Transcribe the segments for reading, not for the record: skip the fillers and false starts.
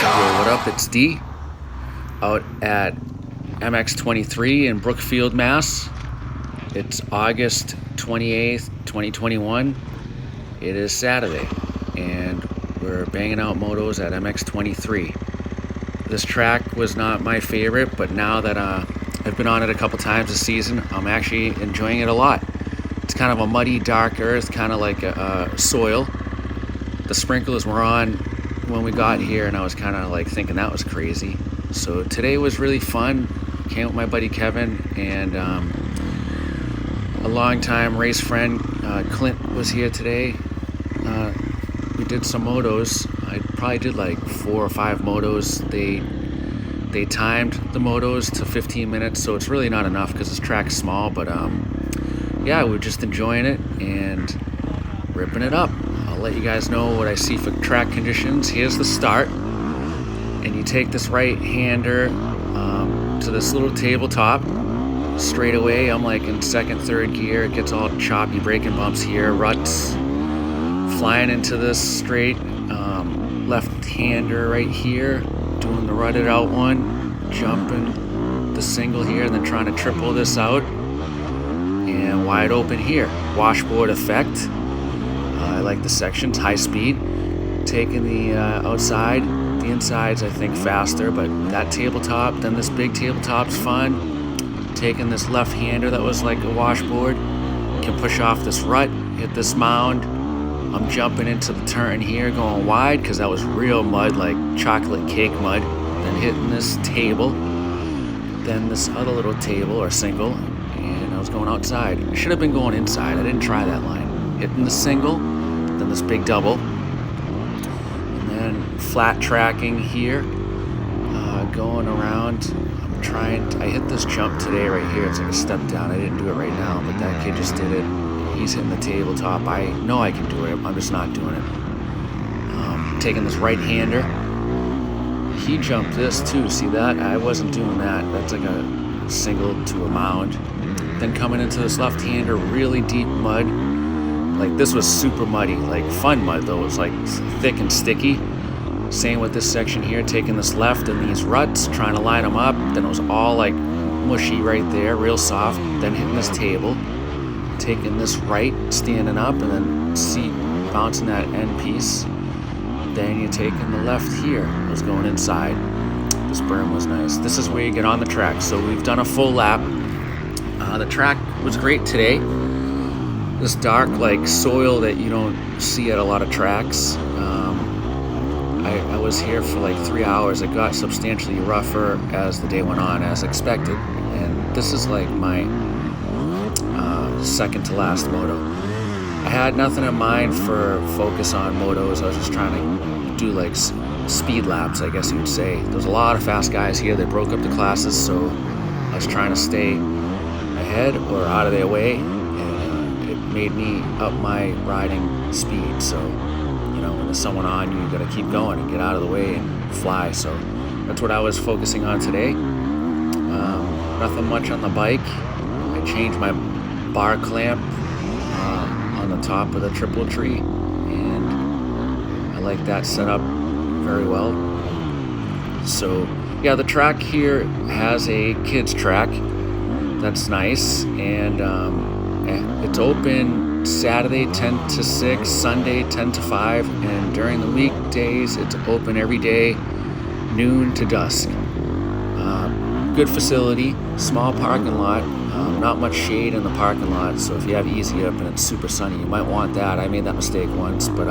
Yo, what up? It's D out at MX23 in Brookfield, Mass. It's August 28th, 2021. It is Saturday, and we're banging out motos at MX23. This track was not my favorite, but now that I've been on it a couple times this season, I'm actually enjoying it a lot. It's kind of a muddy, dark earth, kind of like a soil. The sprinklers were on when we got here, and I was kind of like thinking that was crazy. So today was really fun. Came with my buddy Kevin, and a longtime race friend Clint was here today. We did some motos. I probably did like 4 or 5 motos. They timed the motos to 15 minutes, so it's really not enough because this track's small, but yeah, we're just enjoying it and ripping it up. I'll let you guys know what I see for track conditions. Here's the start, and you take this right-hander to this little tabletop. Straight away, I'm like in second, third gear. It gets all choppy, braking bumps here, ruts. Flying into this straight left-hander right here, doing the rutted out one, jumping the single here, and then trying to triple this out. And wide open here, washboard effect. I like the sections, high speed. Taking the outside, the inside's I think faster, but that tabletop, then this big tabletop's fun. Taking this left-hander that was like a washboard, can push off this rut, hit this mound. I'm jumping into the turn here, going wide, because that was real mud, like chocolate cake mud. Then hitting this table, then this other little table or single, and I was going outside. I should have been going inside. I didn't try that line. Hitting the single, then this big double, and then flat tracking here, going around. I hit this jump today right here. It's like a step down. I didn't do it right now, but that kid just did it. He's hitting the tabletop. I know I can do it. I'm just not doing it. Taking this right-hander. He jumped this too. See that? I wasn't doing that. That's like a single to a mound. Then coming into this left-hander, really deep mud. Like this was super muddy, like fun mud though. It was like thick and sticky. Same with this section here, taking this left and these ruts, trying to line them up. Then it was all like mushy right there, real soft. Then hitting this table, taking this right, standing up, and then seat bouncing that end piece. Then you're taking the left here. I was going inside. This berm was nice. This is where you get on the track. So we've done a full lap. The track was great today. This dark like soil that you don't see at a lot of tracks. I was here for like 3 hours. It got substantially rougher as the day went on, as expected. And this is like my second to last moto. I had nothing in mind for focus on motos. I was just trying to do like speed laps, I guess you would say. There's a lot of fast guys here. They broke up the classes, so I was trying to stay ahead or out of their way. And it made me up my riding speed. So when there's someone on you, you gotta keep going and get out of the way and fly. So that's what I was focusing on today. Nothing much on the bike. I changed my bar clamp on the top of the triple tree, and I like that setup very well. So yeah, the track here has a kids track. That's nice, and it's open Saturday 10 to 6, Sunday 10 to 5, and during the weekdays it's open every day, noon to dusk. Good facility, small parking lot, not much shade in the parking lot, so if you have easy up and it's super sunny, you might want that. I made that mistake once, but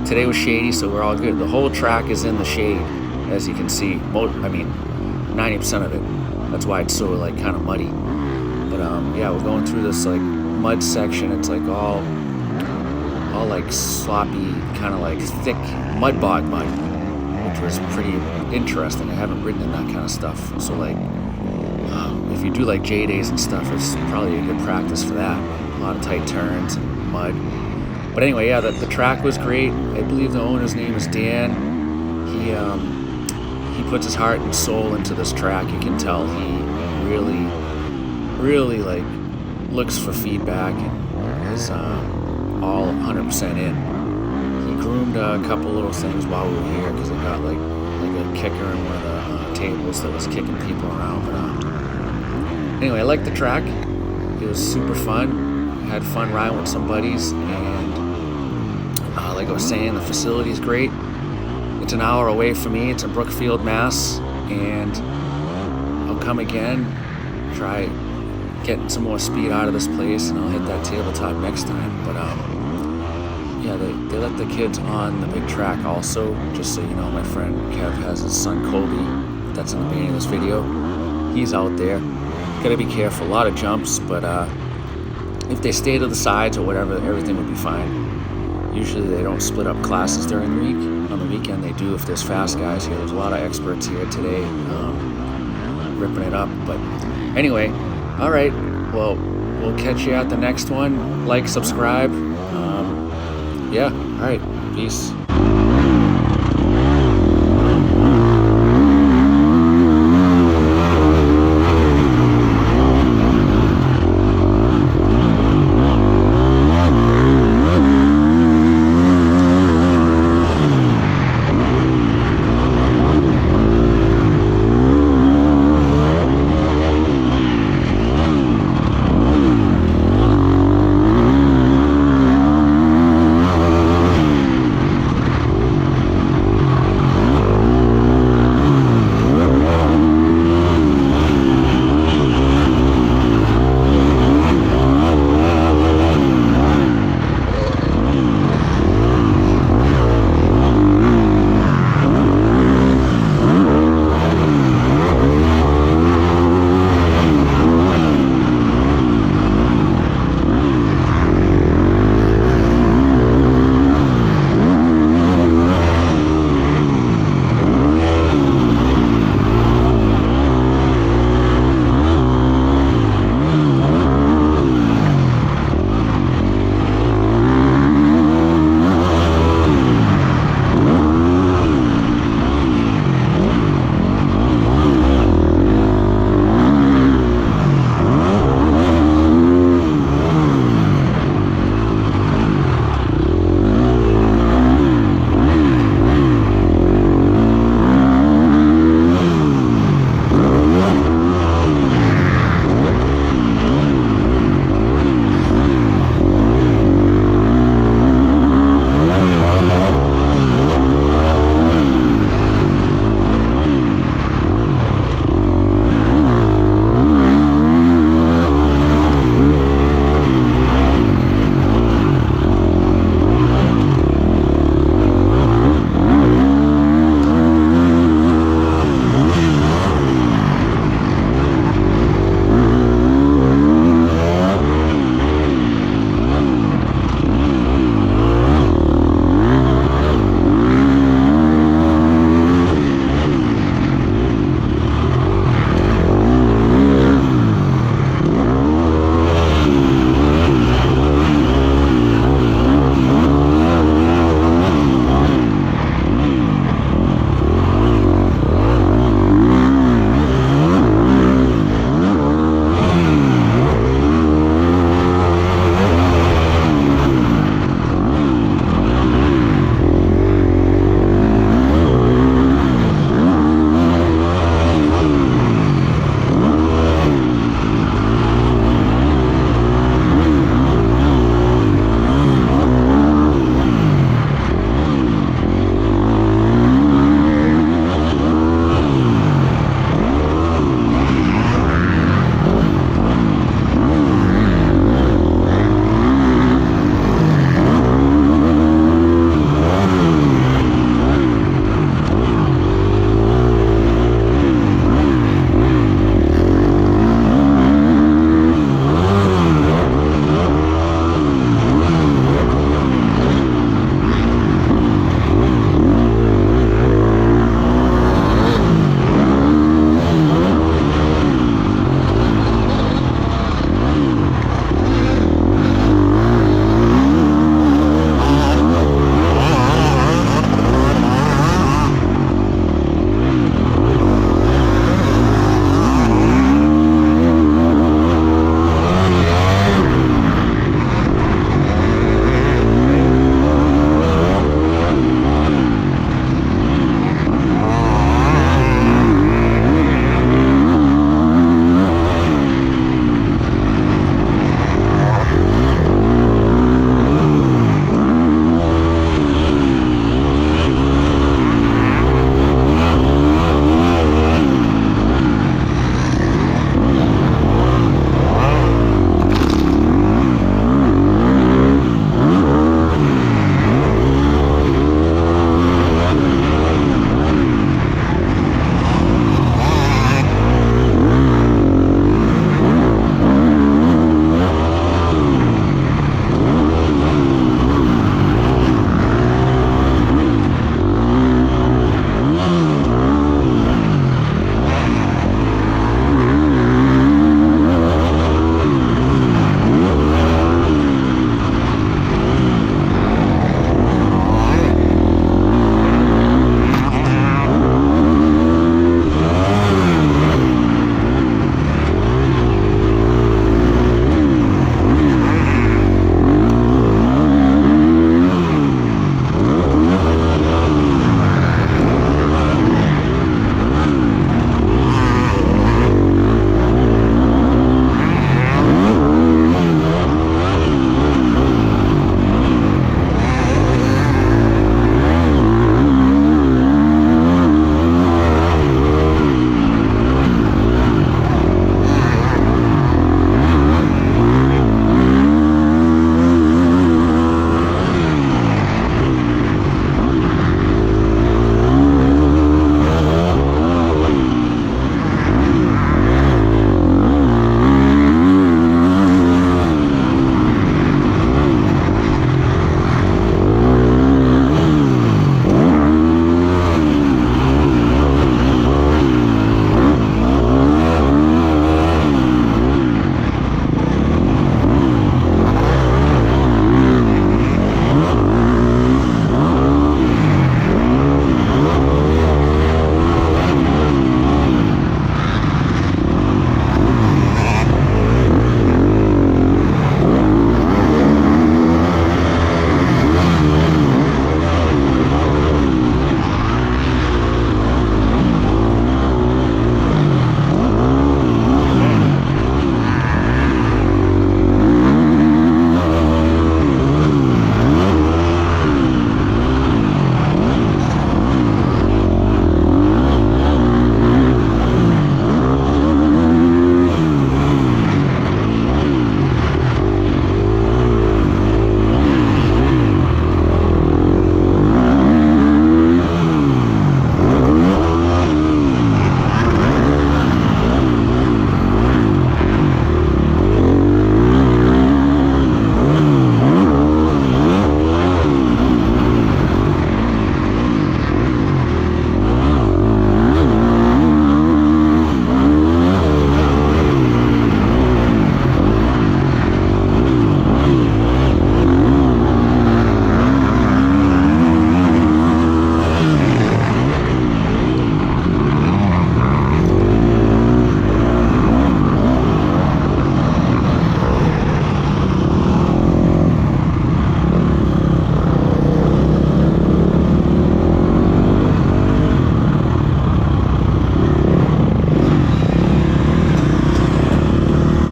today was shady, so we're all good. The whole track is in the shade, as you can see. 90% of it. That's why it's so like kind of muddy. But yeah, we're going through this like mud section. It's like all like sloppy, kind of like thick mud bog mud, which was pretty interesting. I haven't ridden in that kind of stuff, so like if you do like J days and stuff, it's probably a good practice for that. A lot of tight turns and mud. But anyway, yeah, the track was great. I believe the owner's name is Dan. He puts his heart and soul into this track. You can tell he really like looks for feedback and is all 100% in. He groomed a couple little things while we were here because it got like a kicker in one of the tables that was kicking people around. But anyway, I liked the track. It was super fun. Had fun riding with some buddies, and like I was saying, the facility is great. It's an hour away from me. It's in Brookfield, Mass, and I'll come again, try getting some more speed out of this place, and I'll hit that tabletop next time. But yeah, they let the kids on the big track also, just so you know. My friend Kev has his son Kobe, that's in the beginning of this video. He's out there. Gotta be careful, a lot of jumps, but if they stay to the sides or whatever, everything would be fine. Usually they don't split up classes during the week. On the weekend they do if there's fast guys here. There's a lot of experts here today ripping it up. But anyway, all right, well, we'll catch you at the next one. Like, subscribe. Yeah, all right, peace.